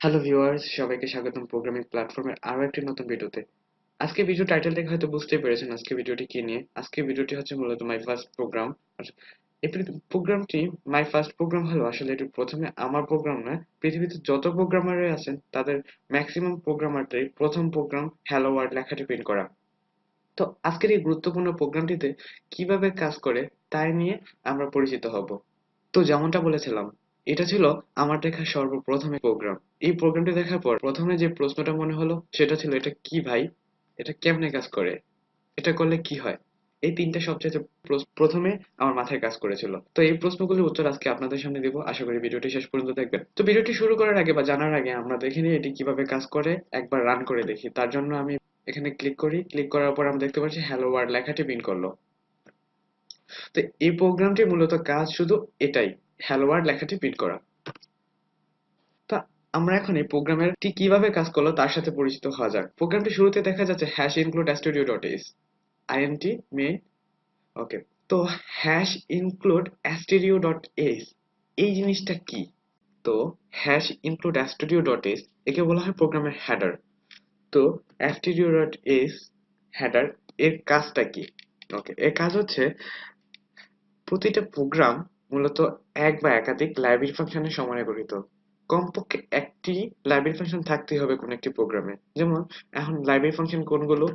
Hello viewers, সবাইকে স্বাগতম programming প্ল্যাটফর্মের আরো একটি নতুন ভিডিওতে। আজকে ভিডিও টাইটেল দেখে হয়তো বুঝতেই পেরেছেন আজকে ভিডিওটি কি নিয়ে। আজকে ভিডিওটি হচ্ছে মূলত মাই ফার্স্ট প্রোগ্রাম। আর এই প্রোগ্রামটি মাই ফার্স্ট প্রোগ্রাম হলো আসলে এটি প্রথমে আমার প্রোগ্রাম নয়। পৃথিবীতে যত প্রোগ্রামারই আছেন তাদের ম্যাক্সিমাম প্রোগ্রামারটাই প্রথম প্রোগ্রাম হ্যালো ওয়ার্ল্ড লেখাটি প্রিন্ট করা। তো আজকের এই গুরুত্বপূর্ণ প্রোগ্রামটিতে কিভাবে কাজ করে তাই নিয়ে আমরা পরিচিত হব। তো যেমনটা বলেছিলাম, এটা ছিল আমার দেখা সর্বপ্রথম প্রোগ্রাম। এই প্রোগ্রামটি দেখার পর প্রথমে যে প্রশ্নটা মনে হলো সেটা ছিল, এটা কি ভাই? এটা কেমনে কাজ করে? এটা করলে কি হয়? এই তিনটা সবচেয়ে প্রথমে আমার মাথায় কাজ করেছিল। তো এই প্রশ্নগুলির উত্তর আজকে আপনাদের সামনে দিব। আশা করি ভিডিওটি শেষ পর্যন্ত দেখবেন। তো ভিডিওটি শুরু করার আগে বা জানার আগে আমরা দেখে নিই এটি কিভাবে কাজ করে, একবার রান করে দেখি। তার জন্য আমি এখানে ক্লিক করি। ক্লিক করার পর আমরা দেখতে পাচ্ছি হ্যালো ওয়ার্ল্ড লেখাটি প্রিন্ট করলো। তো এই প্রোগ্রামটির মূলত কাজ শুধু এটাই, হ্যালো ওয়ার্ল্ড লেখাটি প্রিন্ট করা। তা আমরা এখন এই প্রোগ্রামেরটি কিভাবে কাজ করলো তার সাথে পরিচিত হওয়া যাক। প্রোগ্রামটি শুরুতে দেখা যাচ্ছে hash include studio.h int main। ওকে, তো হ্যাশ ইনক্লুড studio.h এই জিনিসটা কি? তো হ্যাশ ইনক্লুড studio.h একে বলা হয় প্রোগ্রামের হেডার। তো studio.h হেডার এর কাজটা কি? ওকে, এর কাজ হচ্ছে প্রতিটা প্রোগ্রাম মূলত এক বা একাধিক লাইব্রেরি ফাংশনের সমন্বয়ে গঠিত। কমপক্ষে একটি লাইব্রেরি ফাংশন থাকতেই হবে কোনো একটি প্রোগ্রামে। যেমন এখন লাইব্রেরি ফাংশন কোনগুলো?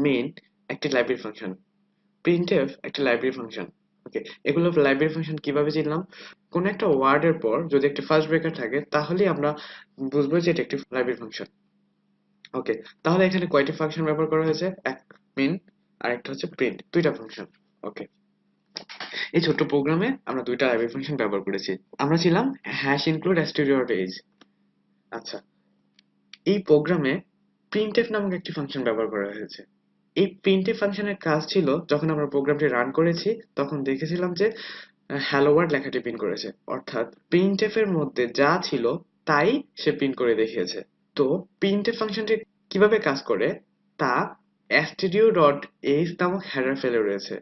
মেইন একটি লাইব্রেরি ফাংশন, প্রিন্টএফ একটি লাইব্রেরি ফাংশন। ওকে, এগুলো লাইব্রেরি ফাংশন কিভাবে চিনলাম? কোনো একটা ওয়ার্ডের পর যদি একটা ফার্স্ট ব্রেকার থাকে তাহলেই আমরা বুঝবো যে এটা একটি লাইব্রেরি ফাংশন। ওকে, তাহলে এখানে কয়টি ফাংশন ব্যবহার করা হয়েছে? এক মেইন আর একটা হচ্ছে প্রিন্ট, দুইটা ফাংশন। ওকে, এই ছোট্ট প্রোগ্রামে আমরা দুইটা লাইব্রেরি ফাংশন ব্যবহার করেছি। আমরা ছিলাম হ্যাশ ইনক্লুড studio.h। আচ্ছা, এই প্রোগ্রামে প্রিন্টএফ নামক একটি ফাংশন ব্যবহার করা হয়েছে। এই প্রিন্টএফ ফাংশনের কাজ ছিল, যখন আমরা প্রোগ্রামটি রান করেছি তখন দেখেছিলাম যে হ্যালো ওয়ার্ল্ড লেখাটি প্রিন্ট করেছে, অর্থাৎ প্রিন্টএফ এর মধ্যে যা ছিল তাই সে প্রিন্ট করে দেখিয়েছে। তো প্রিন্টএফ ফাংশনটি কিভাবে কাজ করে তা studio.h নামক হেডার ফেলে রয়েছে।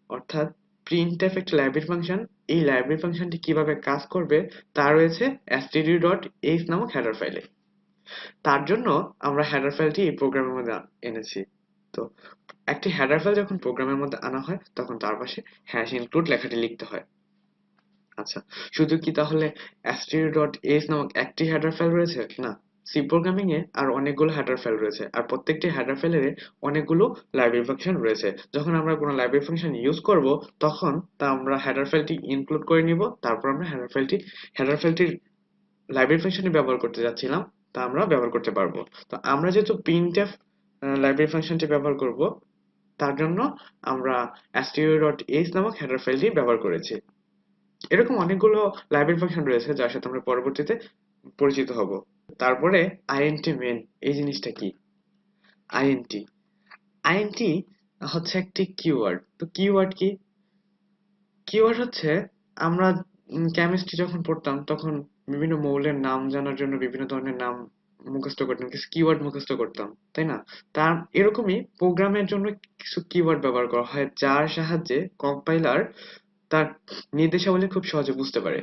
অর্থাৎ প্রিন্টএফ একটি লাইব্রেরি ফাংশন। এই লাইব্রেরি ফাংশনটি কিভাবে কাজ করবে তা রয়েছে std.h নামক হেডার ফাইলে। তার জন্য আমরা হেডার ফাইলটি এই প্রোগ্রামের মধ্যে এনেছি। তো একটি হেডার ফাইল যখন প্রোগ্রামের মধ্যে আনা হয় তখন তার পাশে হ্যাশ ইনক্লুড লেখাটি লিখতে হয়। আচ্ছা, শুধু কি তাহলে std.h নামক একটি হেডার ফাইল রয়েছে? না, সি প্রোগ্রামিং এ আর অনেকগুলো হেডার ফাইল রয়েছে, আর প্রত্যেকটি হেডার ফাইলের অনেকগুলো লাইব্রেরি ফাংশন রয়েছে। যখন আমরা কোনো লাইব্রেরি ফাংশন ইউজ করব তখন তা আমরা হেডার ফাইলটি ইনক্লুড করে নিব, তারপর আমরা হেডার ফাইলটির লাইব্রেরি ফাংশনে ব্যবহার করতে যাচ্ছিলাম তা আমরা ব্যবহার করতে পারবো। তো আমরা যেহেতু printf লাইব্রেরি ফাংশনটি ব্যবহার করব, তার জন্য আমরা stdio.h নামক হেডার ফাইলটি ব্যবহার করেছি। এরকম অনেকগুলো লাইব্রেরি ফাংশন রয়েছে যার সাথে আমরা পরবর্তীতে পরিচিত হব। তারপরে int main এই জিনিসটা কি? int int হচ্ছে একটি কিওয়ার্ড। তো কিওয়ার্ড কি? কিওয়ার্ড হচ্ছে, আমরা কেমিস্ট্রি যখন পড়তাম তখন বিভিন্ন মৌলের নাম জানার জন্য বিভিন্ন ধরনের নাম মুখস্থ করতাম, কিছু কিওয়ার্ড মুখস্থ করতাম, তাই না? তার এরকমই প্রোগ্রামের জন্য কিছু কিওয়ার্ড ব্যবহার করা হয় যার সাহায্যে কম্পাইলার তার নির্দেশাবলী খুব সহজে বুঝতে পারে।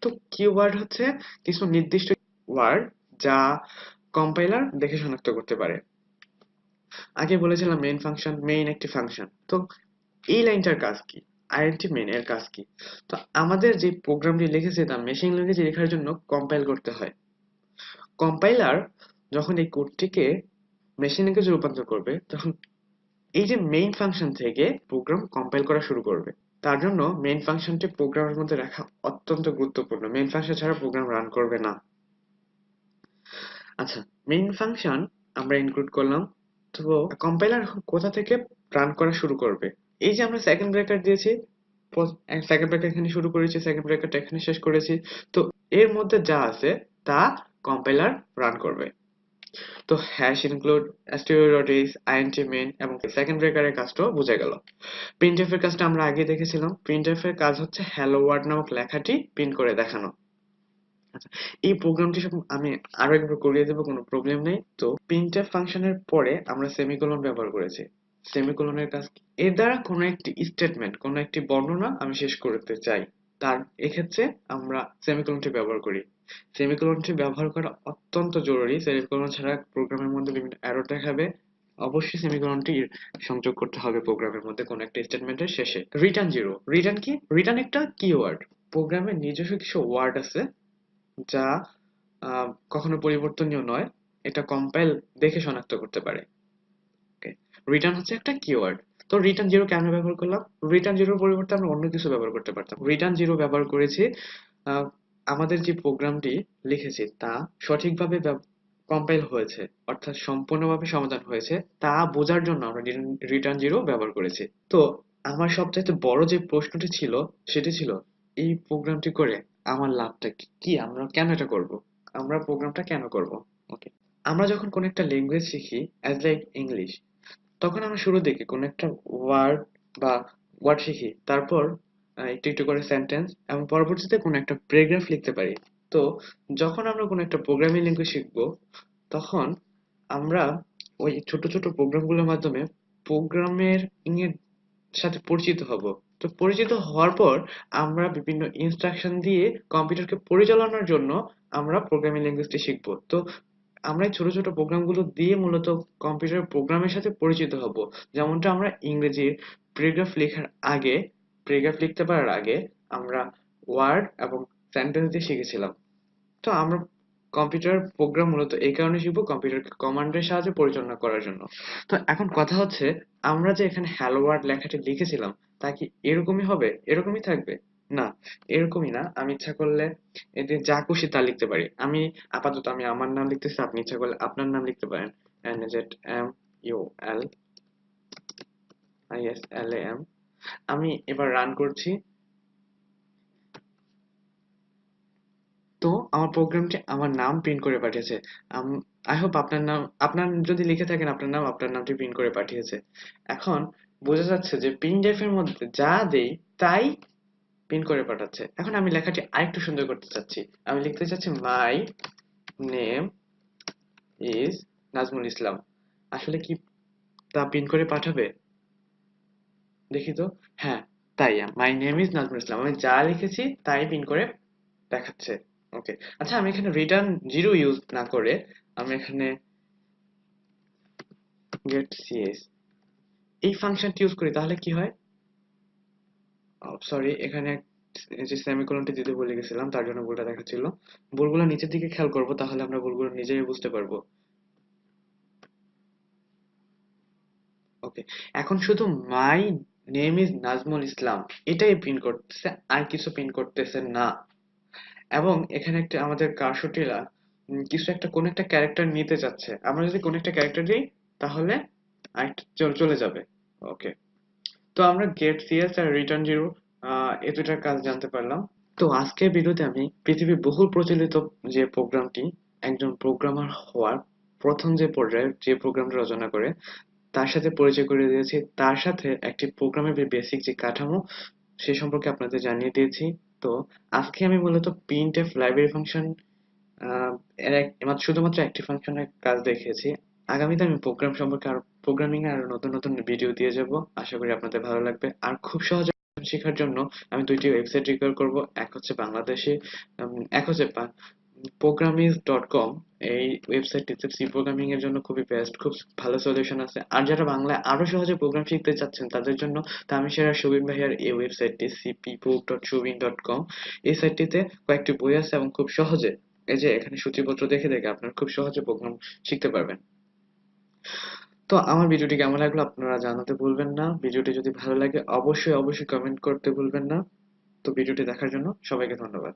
তো কিওয়ার্ড হচ্ছে কিছু নির্দিষ্ট ওয়ার্ড যা কম্পাইলার দেখে শনাক্ত করতে পারে। আগে বলেছিলাম মেইন ফাংশন, মেইন একটি ফাংশন। তো এই লাইনটার কাজ কি? int main এর কাজ কি? তো আমাদের যে প্রোগ্রামটি লিখেছে তা মেশিন ল্যাঙ্গুয়েজে লেখার জন্য কম্পাইল করতে হয়। কম্পাইলার যখন এই কোডটিকে মেশিন ল্যাঙ্গুয়েজে রূপান্তর করবে তখন এই যে মেইন ফাংশন থেকে প্রোগ্রাম কম্পাইল করা শুরু করবে। তার জন্য মেইন ফাংশনটি প্রোগ্রামের মধ্যে রাখা অত্যন্ত গুরুত্বপূর্ণ। মেইন ফাংশন ছাড়া প্রোগ্রাম রান করবে না। আচ্ছা, মেইন ফাংশন আমরা ইনক্লুড করলাম। তো কম্পাইলার এখন কোথা থেকে রান করা শুরু করবে? এই যে আমরা সেকেন্ড ব্রেকার দিয়েছি, সেকেন্ড ব্রেকার এখানে শুরু করেছি, সেকেন্ড ব্রেকারটা এখানে শেষ করেছি। তো এর মধ্যে যা আছে তা কম্পাইলার রান করবে। তো hash include stdio.h int main এবং সেকেন্ড ব্রেকারের কাজটাও বোঝা গেল। প্রিন্টএফ এর কাজটা আমরা আগে দেখেছিলাম। প্রিন্টএফ এর কাজ হচ্ছে হ্যালো ওয়ার্ল্ড নামক লেখাটি প্রিন্ট করে দেখানো। আচ্ছা, এই প্রোগ্রামটি আমি আরো একবার করিয়ে দেবো, কোনো প্রবলেম নেই। তো প্রিন্টএফ ফাংশনের পরে আমরা সেমিকোলন ব্যবহার করেছি। সেমিকোলনের কাজ কি? এর দ্বারা কোনো একটি স্টেটমেন্ট, কোনো একটি বর্ণনা আমি শেষ করতে চাই, তার এক্ষেত্রে আমরা সেমিকোলনটি ব্যবহার করি। সেমিকোলনটি ব্যবহার করা অত্যন্ত জরুরি। সেমিকোলন ছাড়া প্রোগ্রামের মধ্যে বিভিন্ন এরর দেখাবে। অবশ্যই সেমিকোলনটি সংযোগ করতে হবে প্রোগ্রামের মধ্যে কোনো একটা স্টেটমেন্টের শেষে। রিটার্ন জিরো, রিটার্ন কি? রিটার্ন একটা কিওয়ার্ড। প্রোগ্রামের নিজস্ব কিছু ওয়ার্ড আছে যা কখনো পরিবর্তনীয় নয়, এটা কম্পাইল দেখে শনাক্ত করতে পারে। ওকে, রিটার্ন হচ্ছে একটা কিওয়ার্ড। তো রিটার্ন জিরো কেন ব্যবহার করলাম? রিটার্ন জিরোর পরিবর্তে আমরা অন্য কিছু ব্যবহার করতে পারতাম। রিটার্ন জিরো ব্যবহার করেছি আহ, আমাদের যে প্রোগ্রামটি লিখেছি তা সঠিকভাবে কম্পাইল হয়েছে, অর্থাৎ সম্পূর্ণভাবে সমাধান হয়েছে তা বোঝার জন্য আমরা রিটার্ন জিরো ব্যবহার করেছি। তো আমার সবচাইতে বড় যে প্রশ্নটি ছিল সেটি ছিল, এই প্রোগ্রামটি করে আমার লাভটা কি? কি আমরা কেন এটা করব? আমরা প্রোগ্রামটা কেন করব? ওকে, আমরা যখন কোনো একটা ল্যাঙ্গুয়েজ শিখি, অ্যাজ লাইক ইংলিশ, তখন আমরা শুরুর দিকে কোনো একটা ওয়ার্ড বা ওয়ার্ড শিখি, তারপর একটু একটু করে সেন্টেন্স এবং পরবর্তীতে কোনো একটা প্যারাগ্রাফ লিখতে পারি। তো যখন আমরা কোনো একটা প্রোগ্রামিং ল্যাঙ্গুয়েজ শিখবো, তখন আমরা ওই ছোট ছোট প্রোগ্রামগুলোর মাধ্যমে প্রোগ্রামের এর সাথে পরিচিত হব। তো পরিচিত হওয়ার পর আমরা বিভিন্ন ইনস্ট্রাকশন দিয়ে কম্পিউটারকে পরিচালনার জন্য আমরা প্রোগ্রামিং ল্যাঙ্গুয়েজটি শিখবো। তো আমরা এই ছোট ছোট প্রোগ্রামগুলো দিয়ে মূলত কম্পিউটার প্রোগ্রামের সাথে পরিচিত হব। যেমনটা আমরা ইংরেজির প্যারাগ্রাফ লিখতে পারার আগে আমরা ওয়ার্ড এবং সেন্টেন্স দিয়ে শিখেছিলাম। তো আমরা কম্পিউটার প্রোগ্রাম মূলত এই কারণে শিখবো, কম্পিউটারকে কমান্ডের সাহায্যে পরিচালনা করার জন্য। তো এখন কথা হচ্ছে, আমরা যে এখানে হ্যালো ওয়ার্ল্ড লেখাটি লিখেছিলাম তা কি এরকমই হবে, এরকমই থাকবে? না, এরকমই না। আমি ইচ্ছা করলে এতে যা খুশি তা লিখতে পারি। আপাতত আমি আমার নাম লিখতেছি, আপনি ইচ্ছা করলে আপনার নাম লিখতে পারেন। NAZMULISLAM। আমি এবার রান করছি। তো আমার প্রোগ্রামটি আমার নাম প্রিন্ট করে পাঠিয়েছে। আই হোপ আপনার যদি লিখে থাকেন আপনার নাম, আপনার নামটি প্রিন্ট করে পাঠিয়েছে। এখন বোঝা যাচ্ছে যে প্রিন্টএফ এর মধ্যে যা দেই তাই প্রিন্ট করে পাঠাচ্ছে। এখন আমি লেখাটি আরেকটু সুন্দর করতে চাচ্ছি। আমি লিখতে চাচ্ছি my name is Nazmul Islam. আসলে কি তা প্রিন্ট করে পাঠাবে? দেখি তো। হ্যাঁ, তাই my name is Nazmul Islam, আমি যা লিখেছি তাই প্রিন্ট করে দেখাচ্ছে। ওকে, আচ্ছা আমি এখানে রিটার্ন জিরো ইউজ না করে আমি এখানে গেট সিএস এই ফাংশনটি ইউজ করি, তাহলে কি হয়? সরি, এখানে এই যে সেমিকোলনটি দিতে ভুলে গেছিলাম, তার জন্য ভুলটা দেখাচ্ছিল। ভুলগুলো নিচের দিকে খেয়াল করব, তাহলে আমরা ভুলগুলো নিজেই বুঝতে পারবো। ওকে, এখন শুধু my name is Nazmul Islam এটাই প্রিন্ট করতেছে, আর কিছু প্রিন্ট করতেছে না। এবং এখানে একটা আমাদের কার্সরটিরা কিছু একটা কোন একটা ক্যারেক্টার নিতে চাচ্ছে। আমরা যদি কোন একটা ক্যারেক্টার দিই তাহলে আরেকটা চলে যাবে। ওকে, তো আমরা গেট সিএস আর রিটার্ন জিরো এই দুটার কাজ জানতে পারলাম। তো আজকের ভিডিওতে আমি পৃথিবীর বহুল প্রচলিত যে প্রোগ্রামটি, একজন প্রোগ্রামার হওয়ার প্রথম যে পর্যায়ে যে প্রোগ্রামটা রচনা করে তার সাথে পরিচয় করে দিয়েছি। তার সাথে একটি প্রোগ্রামের যে বেসিক যে কাঠামো সে সম্পর্কে আপনাদের জানিয়ে দিয়েছি। তো আজকে আমি মূলত প্রিন্টএফ লাইব্রেরি ফাংশন শুধুমাত্র একটি ফাংশনের কাজ দেখিয়েছি। আগামীতে আমি প্রোগ্রাম সম্পর্কে আর প্রোগ্রামিং এর আরো নতুন নতুন ভিডিও দিয়ে যাব। আশা করি আপনাদের ভালো লাগবে। আর খুব সহজে শেখার জন্য আমি দুইটি ওয়েবসাইট রিকমেন্ড করব। এক হচ্ছে বাংলাদেশি, এক হচ্ছে programmiz.com। এই ওয়েবসাইটটিতে সি প্রোগ্রামিং এর জন্য খুবই বেস্ট, খুব ভালো সলিউশন আছে। আর যারা বাংলায় আরো সহজে প্রোগ্রাম শিখতে চাচ্ছেন তাদের জন্য তামিশের সুবিন ভাইয়ার এই ওয়েবসাইটটি cpbook.shubin.com। এই সাইটটিতে কয়েকটি বই আছে এবং খুব সহজে, এই যে এখানে সূচিপত্র দেখে দেখে আপনারা খুব সহজে প্রোগ্রাম শিখতে পারবেন। তো আমার ভিডিওটি কেমন লাগলো আপনারা জানাতে ভুলবেন না। ভিডিওটি যদি ভালো লাগে অবশ্যই অবশ্যই কমেন্ট করতে ভুলবেন না। তো ভিডিওটি দেখার জন্য সবাইকে ধন্যবাদ।